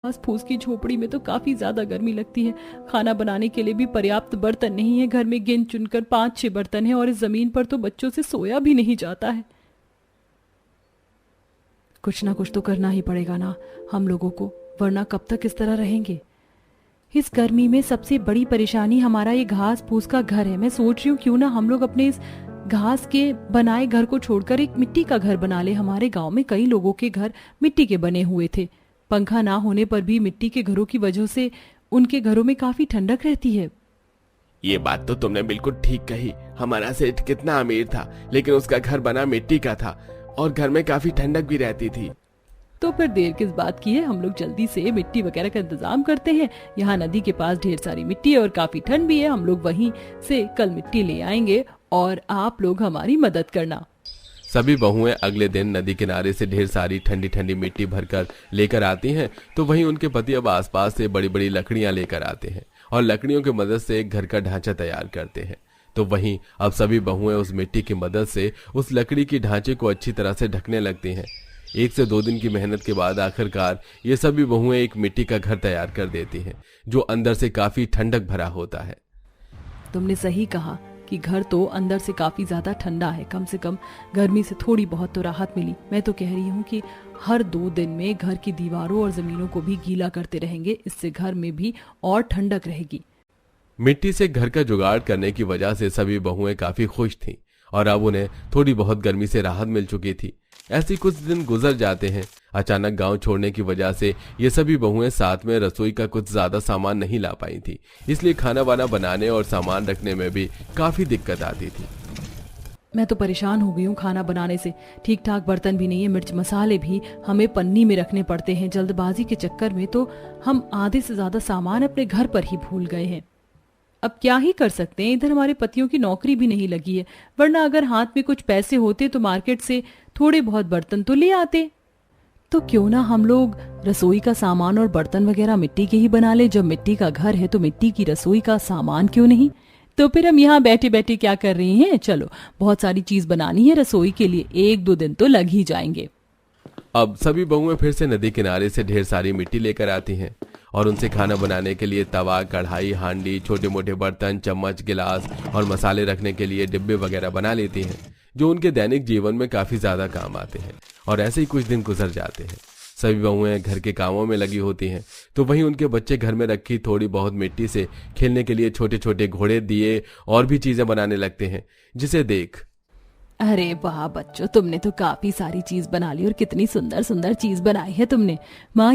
घास फूस की झोपड़ी में तो काफी ज्यादा गर्मी लगती है। खाना बनाने के लिए भी पर्याप्त बर्तन नहीं है। घर में गिन चुनकर 5-6 बर्तन हैं और इस जमीन पर तो बच्चों से सोया भी नहीं जाता है। कुछ ना कुछ तो करना ही पड़ेगा ना हम लोगों को, वरना कब तक इस तरह रहेंगे। इस गर्मी में सबसे बड़ी परेशानी हमारा ये घास फूस का घर है। मैं सोच रही हूँ क्यों ना हम लोग अपने इस घास के बनाए घर को छोड़कर एक मिट्टी का घर बना ले। हमारे गांव में कई लोगों के घर मिट्टी के बने हुए थे। पंखा ना होने पर भी मिट्टी के घरों की वजह से उनके घरों में काफी ठंडक रहती है। ये बात तो तुमने बिल्कुल ठीक कही। हमारा सेठ कितना अमीर था, लेकिन उसका घर बना मिट्टी का था और घर में काफी ठंडक भी रहती थी। तो फिर देर किस बात की है, हम लोग जल्दी से मिट्टी वगैरह का इंतजाम करते हैं। यहाँ नदी के पास ढेर सारी मिट्टी है और काफी ठंड भी है। हम लोग वहीं से कल मिट्टी ले आएंगे और आप लोग हमारी मदद करना। सभी बहुएं अगले दिन नदी किनारे से ढेर सारी ठंडी ठंडी मिट्टी भरकर लेकर आती हैं। तो वहीं उनके पति अब आसपास से बड़ी बड़ी लकड़ियां लेकर आते हैं और लकड़ियों की मदद से एक घर का ढांचा तैयार करते हैं। तो वहीं अब सभी बहुएं उस मिट्टी की मदद से उस लकड़ी की ढांचे को अच्छी तरह से ढकने लगती हैं। 1 से 2 दिन की मेहनत के बाद आखिरकार ये सभी बहुएं एक मिट्टी का घर तैयार कर देती हैं, जो अंदर से काफी ठंडक भरा होता है। तुमने सही कहा कि घर तो अंदर से काफी ज्यादा ठंडा है। कम से कम गर्मी से थोड़ी बहुत तो राहत मिली। मैं तो कह रही हूँ कि हर 2 दिन में घर की दीवारों और जमीनों को भी गीला करते रहेंगे। इससे घर में भी और ठंडक रहेगी। मिट्टी से घर का जुगाड़ करने की वजह से सभी बहुएं काफी खुश थीं और अब उन्हें थोड़ी बहुत गर्मी से राहत मिल चुकी थी। ऐसे कुछ दिन गुजर जाते हैं। अचानक गांव छोड़ने की वजह से ये सभी बहुएं साथ में रसोई का कुछ ज्यादा सामान नहीं ला पाई थी, इसलिए खाना वाना बनाने और सामान रखने में भी काफी दिक्कत आती थी। मैं तो परेशान हो गई हूँ खाना बनाने से। ठीक ठाक बर्तन भी नहीं है, मिर्च मसाले भी हमें पन्नी में रखने पड़ते हैं। जल्दबाजी के चक्कर में तो हम आधे से ज्यादा सामान अपने घर पर ही भूल गए हैं। अब क्या ही कर सकते हैं, इधर हमारे पतियों की नौकरी भी नहीं लगी है, वरना अगर हाथ में कुछ पैसे होते तो मार्केट से थोड़े बहुत बर्तन तो ले आते। तो क्यों ना हम लोग रसोई का सामान और बर्तन वगैरह मिट्टी के ही बना ले। जब मिट्टी का घर है तो मिट्टी की रसोई का सामान क्यों नहीं। तो फिर हम यहाँ बैठे बैठे क्या कर रही हैं, चलो बहुत सारी चीज बनानी है रसोई के लिए, 1-2 दिन तो लग ही जाएंगे। अब सभी बहुएं फिर से नदी किनारे से ढेर सारी मिट्टी लेकर आती हैं और उनसे खाना बनाने के लिए तवा, कढ़ाई, हांडी, छोटे मोटे बर्तन, चम्मच, गिलास और मसाले रखने के लिए डिब्बे वगैरह बना लेती हैं, जो उनके दैनिक जीवन में काफी ज्यादा काम आते हैं। और ऐसे ही कुछ दिन गुजर जाते हैं। सभी बहुएं घर के कामों में लगी होती हैं। तो वहीं उनके बच्चे घर में रखी थोड़ी बहुत मिट्टी से खेलने के लिए छोटे छोटे घोड़े, दिए और भी चीजें बनाने लगते हैं, जिसे देख अरे वाह बच्चों, तुमने तो काफी सारी चीज बना ली और कितनी सुंदर सुंदर चीज बनाई है तुमने। माँ